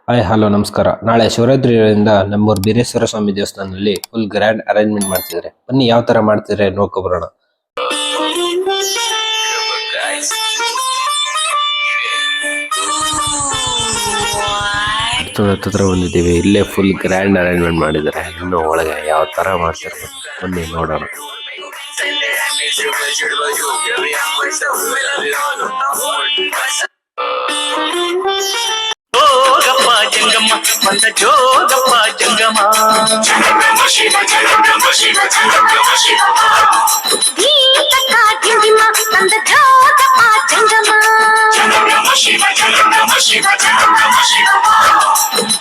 Hi hello ನಮಸ್ಕಾರ. ನಾಳೆ ಶಿವರಾತ್ರಿಯಿಂದ ನಮ್ಮೂರು ಬೀರೇಶ್ವರ ಸ್ವಾಮಿ ದೇವಸ್ಥಾನದಲ್ಲಿ ಫುಲ್ ಗ್ರ್ಯಾಂಡ್ ಅರೇಂಜ್ಮೆಂಟ್ ಮಾಡ್ತಿದ್ದಾರೆ. ಬನ್ನಿ ಯಾವ ತರ ಮಾಡ್ತಿದ್ದಾರೆ ನೋಡ್ಕೊಬರೋಣ. ಹತ್ರ ಬಂದಿದ್ದೀವಿ. ಇಲ್ಲೇ ಫುಲ್ ಗ್ರ್ಯಾಂಡ್ ಅರೇಂಜ್ಮೆಂಟ್ ಮಾಡಿದ್ದಾರೆ. ಇನ್ನು ಒಳಗೆ ಯಾವ ತರ ಮಾಡ್ತಿರ್ಬೇಕು ಬನ್ನಿ ನೋಡೋಣ. ಜಂಗಮ ಬಂದ ಜೋಗಪ್ಪ ಜಂಗಮ ತಂದ ಜೋಗಪ್ಪ ಜಂಗಮ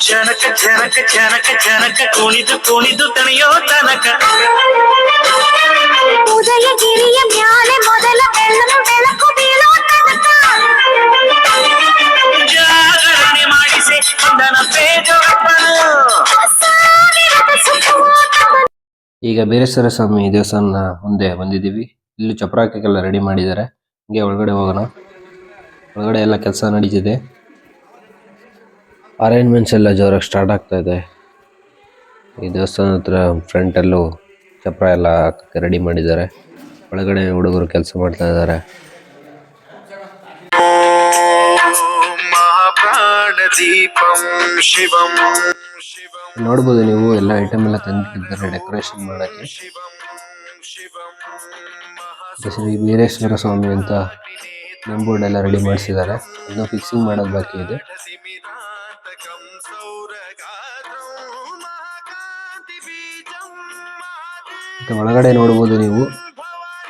ಜನಕ ಜನಕ ಜನಕ ಜನಕ ಕುಣಿದು ಕುಣಿದು ತಣಿಯೋ ತನಕ ಉದಯಗಿರಿಯ ಮ್ಯಾಲೆ ಮೊದಲ ಬೆಳ್ಳನು ಬೆಳಕು ಬೀಳೋ ತನಕ ಜಾಗರಣೆ ಮಾಡಿಸಿ ಬಂದನ ಈಗ ಬೀರೇಶ್ವರ ಸ್ವಾಮಿ ದೇವಸ್ಥಾನ ಮುಂದೆ ಬಂದಿದ್ದೀವಿ. ಇಲ್ಲಿ ಚಪ್ರ ಹಾಕಕ್ಕೆಲ್ಲ ರೆಡಿ ಮಾಡಿದ್ದಾರೆ. ಹಿಂಗೆ ಒಳಗಡೆ ಹೋಗೋಣ. ಒಳಗಡೆ ಎಲ್ಲ ಕೆಲಸ ನಡೀತಿದೆ. ಅರೇಂಜ್ಮೆಂಟ್ಸ್ ಎಲ್ಲ ಜೋರಾಗಿ ಸ್ಟಾರ್ಟ್ ಆಗ್ತಾ ಇದೆ. ಈ ದೇವಸ್ಥಾನ ಹತ್ರ ಫ್ರಂಟಲ್ಲೂ ಚಪ್ರ ಎಲ್ಲ ಹಾಕಕ್ಕೆ ರೆಡಿ ಮಾಡಿದ್ದಾರೆ. ಒಳಗಡೆ ಹುಡುಗರು ಕೆಲಸ ಮಾಡ್ತಾ ಇದ್ದಾರೆ. ನೋಡ್ಬೋದು ನೀವು ಎಲ್ಲ ಐಟಮ್ ಎಲ್ಲ ತಂದಿದ್ದಾರೆ ಡೆಕೋರೇಷನ್ ಮಾಡಕ್ಕೆ. ಶ್ರೀ ಬೀರೇಶ್ವರ ಸ್ವಾಮಿ ಅಂತ ನೇಮ್ ಬೋರ್ಡ್ ಎಲ್ಲ ರೆಡಿ ಮಾಡಿಸಿದ್ದಾರೆ. ಅದನ್ನ ಫಿಕ್ಸಿಂಗ್ ಮಾಡೋದು ಬಾಕಿ ಇದೆ. ಒಳಗಡೆ ನೋಡ್ಬೋದು ನೀವು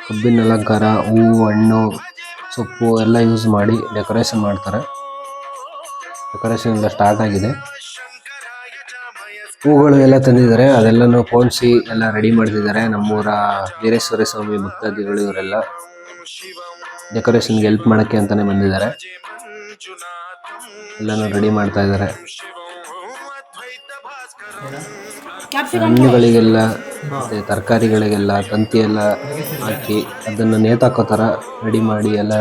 ಕಬ್ಬಿನ ಅಲಂಕಾರ, ಹೂವು, ಹಣ್ಣು, ಸೊಪ್ಪು ಎಲ್ಲ ಯೂಸ್ ಮಾಡಿ ಡೆಕೋರೇಷನ್ ಮಾಡ್ತಾರೆ. ಡೆಕೋರೇಷನ್ ಎಲ್ಲ ಸ್ಟಾರ್ಟ್ ಆಗಿದೆ. ಹೂಗಳು ಎಲ್ಲ ತಂದಿದ್ದಾರೆ. ಅದೆಲ್ಲನೂ ಪೋಣಿಸಿ ಎಲ್ಲ ರೆಡಿ ಮಾಡ್ತಿದ್ದಾರೆ. ನಮ್ಮೂರ ಬೀರೇಶ್ವರ ಸ್ವಾಮಿ ಭಕ್ತಾದಿಗಳು ಇವರೆಲ್ಲ ಡೆಕೋರೇಷನ್ಗೆ ಹೆಲ್ಪ್ ಮಾಡಕ್ಕೆ ಅಂತಾನೆ ಬಂದಿದ್ದಾರೆ. ಎಲ್ಲನೂ ರೆಡಿ ಮಾಡ್ತಾ ಇದ್ದಾರೆ. ಹಣ್ಣುಗಳಿಗೆಲ್ಲ ಮತ್ತೆ ತರಕಾರಿಗಳಿಗೆಲ್ಲ ತಂತಿ ಎಲ್ಲ ಹಾಕಿ ಅದನ್ನು ನೇತಾಕೋ ಥರ ರೆಡಿ ಮಾಡಿ ಎಲ್ಲ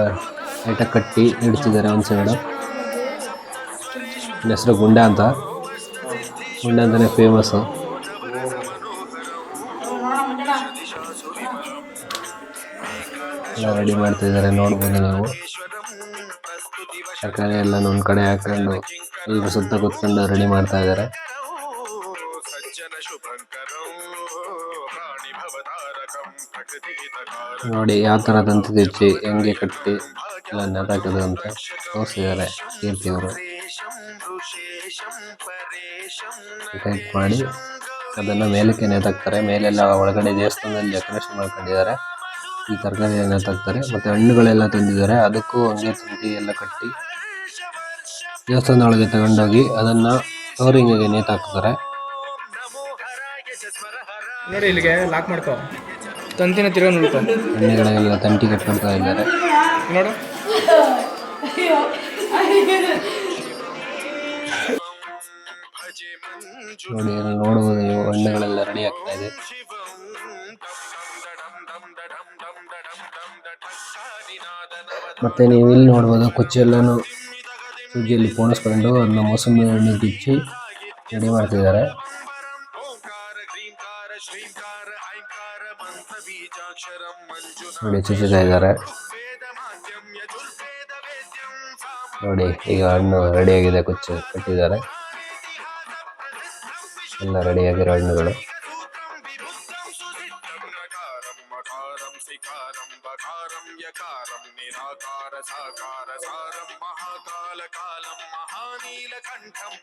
ಲೈಟಾಗಿ ಕಟ್ಟಿ ಇಡ್ತಿದ್ದಾರೆ. ಒಂದು ಸೈಡು ಹೆಸರು ಗುಂಡ ಅಂತ. ಗುಂಡ ಅಂತಾನೆ ಫೇಮಸ್ಸು. ಎಲ್ಲ ರೆಡಿ ಮಾಡ್ತಾ ಇದ್ದಾರೆ. ನೋಡ್ಬೋದು ನೀವು ತರಕಾರಿ ಎಲ್ಲ ಒಂದು ಕಡೆ ಹಾಕೊಂಡು ಎಲ್ಲರೂ ಸುತ್ತ ಕೂತ್ಕೊಂಡು ರೆಡಿ ಮಾಡ್ತಾ ಇದ್ದಾರೆ. ನೋಡಿ ಯಾವ ಥರ ತಂತಿ ತೆಚ್ಚಿ ಹೆಂಗೆ ಕಟ್ಟಿ ಎಲ್ಲ ನೆತಾಕೋದು ಅಂತ ತೋರಿಸಿದ್ದಾರೆ ಕೀರ್ತಿಯವರು. ಟೈಪ್ ಮಾಡಿ ಅದನ್ನು ಮೇಲಕ್ಕೆ ನೇತಾಕ್ತಾರೆ. ಮೇಲೆಲ್ಲ ಒಳಗಡೆ ದೇವಸ್ಥಾನದಲ್ಲಿ ಡೆಕೋರೇಷನ್ ಮಾಡ್ಕೊಂಡಿದ್ದಾರೆ. ಈ ತರಕಾರಿ ನೇತಾಕ್ತಾರೆ. ಮತ್ತು ಹಣ್ಣುಗಳೆಲ್ಲ ತಂದಿದ್ದಾರೆ. ಅದಕ್ಕೂ ಹಂಗೆ ತಂತಿ ಎಲ್ಲ ಕಟ್ಟಿ ದೇವಸ್ಥಾನದ ಒಳಗೆ ತಗೊಂಡೋಗಿ ಅದನ್ನು ಫ್ಲೋರಿಂಗಿಗೆ ನೇತಾಕ್ತಾರೆ. ನೋಡಿ ಇಲ್ಲಿಗೆ ಲಾಕ್ ಮಾಡ್ಕೋ, ತಂತಿನ ತಿರ್ಗ ನೋಡ್ಕೊ. ಹಣ್ಣುಗಳಿಗೆಲ್ಲ ತಂತಿ ಕಟ್ಕೊಳ್ತಾ ಇದ್ದಾರೆ. ನೋಡು ನೋಡಿ ನೋಡುವುದು ನೀವು ಹಣ್ಣುಗಳೆಲ್ಲ ರೆಡಿ ಆಗ್ತಾ ಇದೆ. ಮತ್ತೆ ನೀವು ಇಲ್ಲಿ ನೋಡ್ಬೋದು ಕುಚ್ಚಿ ಎಲ್ಲಾನು ಸೂಜಿಯಲ್ಲಿ ಪೋಣಿಸ್ಕೊಂಡು ಅದನ್ನ ಮೋಸಂಬಿ ಹಣ್ಣು ಬಿಚ್ಚಿ ರೆಡಿ ಮಾಡ್ತಿದ್ದಾರೆ. ನೋಡಿ ಚುಚ್ಚುತ್ತಾ ಇದ್ದಾರೆ. ನೋಡಿ ಈಗ ಹಣ್ಣು ರೆಡಿಯಾಗಿದೆ. ಕುಚ್ಚು ಕಟ್ಟಿದ್ದಾರೆ. ಎಲ್ಲ ರೆಡಿಯಾಗಿರೋ ಹಣ್ಣುಗಳು.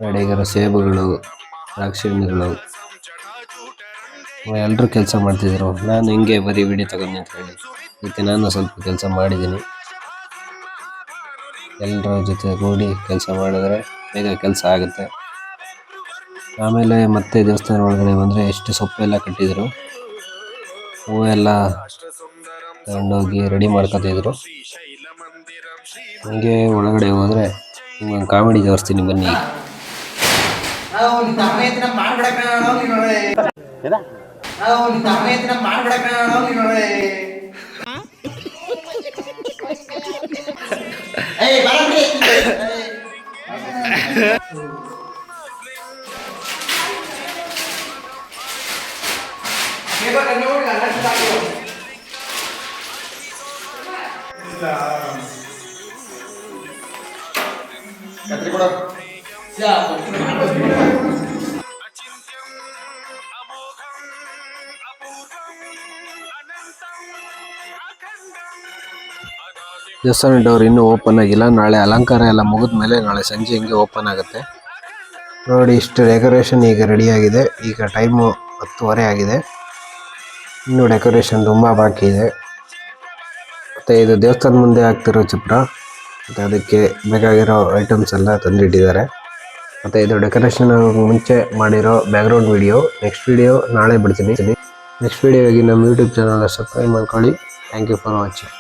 ರೆಡಿಯಾಗಿರೋ ಸೇಬುಗಳು, ದ್ರಾಕ್ಷಿ ಹಣ್ಣುಗಳು ಎಲ್ಲರೂ ಕೆಲಸ ಮಾಡ್ತಿದ್ರು. ನಾನು ಹಿಂಗೆ ಬರೀ ವಿಡಿಯೋ ತಗೊಂಡು ಅಂತ ಹೇಳಿ ಅದಕ್ಕೆ ನಾನು ಸ್ವಲ್ಪ ಕೆಲಸ ಮಾಡಿದ್ದೀನಿ. ಎಲ್ಲರ ಜೊತೆ ಕೂಡಿ ಕೆಲಸ ಮಾಡಿದ್ರೆ ಬೇಗ ಕೆಲಸ ಆಗುತ್ತೆ. ಆಮೇಲೆ ಮತ್ತೆ ದೇವಸ್ಥಾನ ಒಳಗಡೆ ಬಂದರೆ ಎಷ್ಟು ಸೊಪ್ಪೆಲ್ಲ ಕಟ್ಟಿದ್ರು. ಹೂವೆಲ್ಲ ತಗೊಂಡೋಗಿ ರೆಡಿ ಮಾಡ್ಕೊತಿದ್ರು. ಹಂಗೆ ಒಳಗಡೆ ಹೋದರೆ ನಿಮ್ಗೊಂದು ಕಾಮಿಡಿ ತೋರಿಸ್ತೀನಿ ಬನ್ನಿ. ದೇವಸ್ಥಾನ ಡೋರ್ ಇನ್ನೂ ಓಪನ್ ಆಗಿಲ್ಲ. ನಾಳೆ ಅಲಂಕಾರ ಎಲ್ಲ ಮುಗಿದ್ಮೇಲೆ ನಾಳೆ ಸಂಜೆ ಹಿಂಗೆ ಓಪನ್ ಆಗುತ್ತೆ. ನೋಡಿ ಇಷ್ಟು ಡೆಕೋರೇಷನ್ ಈಗ ರೆಡಿ ಆಗಿದೆ. ಈಗ ಟೈಮು 10:30 ಆಗಿದೆ. ಇನ್ನೂ ಡೆಕೋರೇಷನ್ ತುಂಬ ಬಾಕಿ ಇದೆ. ಮತ್ತು ಇದು ದೇವಸ್ಥಾನ ಮುಂದೆ ಆಗ್ತಿರೋ ಚಿತ್ರ. ಮತ್ತು ಅದಕ್ಕೆ ಬೇಕಾಗಿರೋ ಐಟಮ್ಸ್ ಎಲ್ಲ ತಂದಿಟ್ಟಿದ್ದಾರೆ. ಮತ್ತು ಇದು ಡೆಕೋರೇಷನ್ ಮುಂಚೆ ಮಾಡಿರೋ ಬ್ಯಾಕ್ಗ್ರೌಂಡ್ ವಿಡಿಯೋ. ನೆಕ್ಸ್ಟ್ ವಿಡಿಯೋ ನಾಳೆ ಬಿಡ್ತೀನಿ. ನೆಕ್ಸ್ಟ್ ವಿಡಿಯೋಗೆ ನಮ್ಮ ಯೂಟ್ಯೂಬ್ ಚಾನಲ್ ಸಬ್ಸ್ಕ್ರೈಬ್ ಮಾಡ್ಕೊಳ್ಳಿ. Thank you for watching.